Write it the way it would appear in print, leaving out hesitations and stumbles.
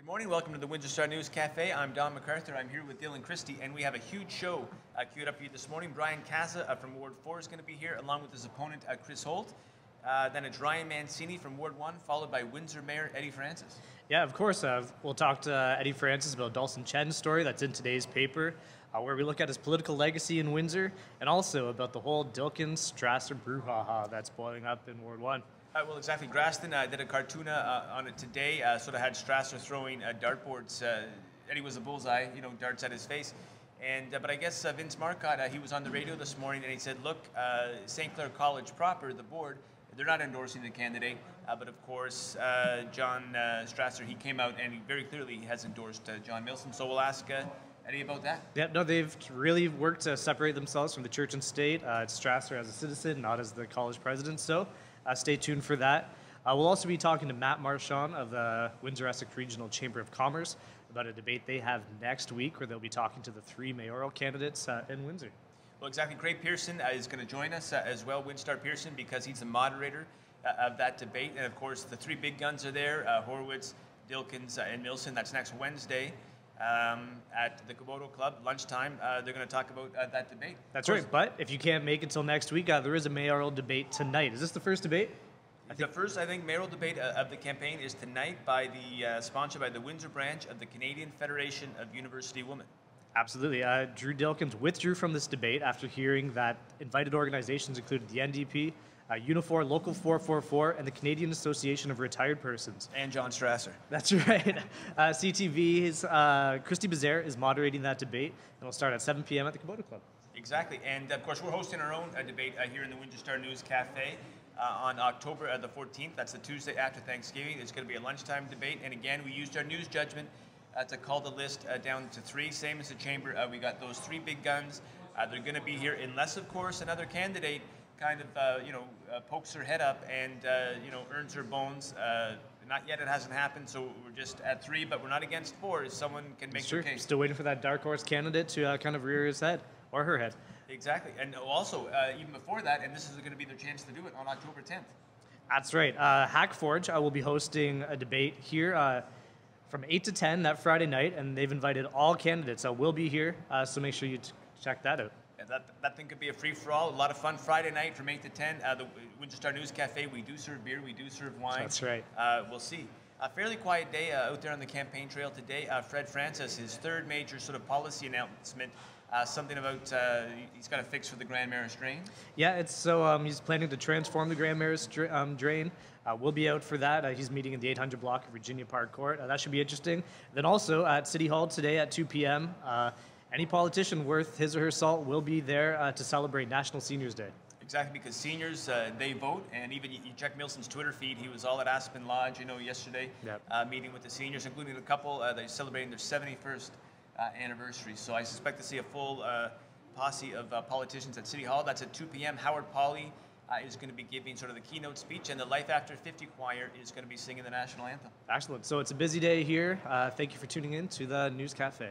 Good morning, welcome to the Windsor Star News Cafe. I'm Don McArthur, I'm here with Dylan Kristy, and we have a huge show queued up for you this morning. Brian Casa from Ward 4 is going to be here, along with his opponent, Chris Holt. Then it's Ryan Mancini from Ward 1, followed by Windsor Mayor Eddie Francis. Yeah, of course. We'll talk to Eddie Francis about Dawson Chen's story that's in today's paper, where we look at his political legacy in Windsor, and also about the whole Dilkens-Strasser brouhaha that's boiling up in Ward 1. Well, exactly. Graston did a cartoon on it today, sort of had Strasser throwing dartboards. Eddie was a bullseye, darts at his face. But I guess Vince Marcotte, he was on the radio this morning and he said, look, St. Clair College proper, the board, they're not endorsing the candidate. But of course, John Strasser, he came out and he very clearly has endorsed John Milson. So we'll ask Eddie about that. Yeah, no, they've really worked to separate themselves from the church and state. It's Strasser as a citizen, not as the college president. So stay tuned for that. We'll also be talking to Matt Marchand of the Windsor-Essex Regional Chamber of Commerce about a debate they have next week where they'll be talking to the three mayoral candidates in Windsor. Well, exactly. Craig Pearson is going to join us as well, Winstar Pearson, because he's the moderator of that debate. And of course, the three big guns are there, Horowitz, Dilkens, and Milson. That's next Wednesday at the Komodo Club, lunchtime. They're going to talk about that debate. That's right. But if you can't make it till next week, there is a mayoral debate tonight. Is this the first debate? The first, mayoral debate of the campaign is tonight by sponsored by the Windsor branch of the Canadian Federation of University Women. Absolutely. Drew Dilkens withdrew from this debate after hearing that invited organizations included the NDP, Unifor, Local 444, and the Canadian Association of Retired Persons. And John Strasser. That's right. CTV's Kristy Bazare is moderating that debate, and it'll start at 7 p.m. at the Komodo Club. Exactly. And, of course, we're hosting our own debate here in the Windsor Star News Cafe on October the 14th. That's the Tuesday after Thanksgiving. It's going to be a lunchtime debate. And, again, we used our news judgment to call the list down to three, same as the chamber. We got those three big guns. They're going to be here unless, of course, another candidate kind of, pokes her head up and, earns her bones. Not yet, it hasn't happened, so we're just at three, but we're not against four. Someone can make their case. Still waiting for that dark horse candidate to kind of rear his head, or her head. Exactly, and also, even before that, and this is going to be their chance to do it on October 10th. That's right. Hack Forge will be hosting a debate here from 8 to 10 that Friday night, and they've invited all candidates. We'll be here, so make sure you check that out. Yeah, that thing could be a free-for-all. A lot of fun Friday night from 8 to 10. The Windsor Star News Cafe, we do serve beer, we do serve wine. That's right. We'll see. A fairly quiet day out there on the campaign trail today. Fred Francis, his third major sort of policy announcement, something about he's got a fix for the Grand Maris drain. Yeah, he's planning to transform the Grand Maris drain. We'll be out for that. He's meeting in the 800 block of Virginia Park Court. That should be interesting. Then also at City Hall today at 2 p.m., any politician worth his or her salt will be there to celebrate National Seniors Day. Exactly, because seniors, they vote, and even you check Milson's Twitter feed, he was all at Aspen Lodge, yesterday, meeting with the seniors, including a couple, they're celebrating their 71st anniversary. So I suspect to see a full posse of politicians at City Hall. That's at 2 p.m. Howard Pauley is going to be giving sort of the keynote speech, and the Life After 50 choir is going to be singing the national anthem. Excellent. So it's a busy day here. Thank you for tuning in to the News Cafe.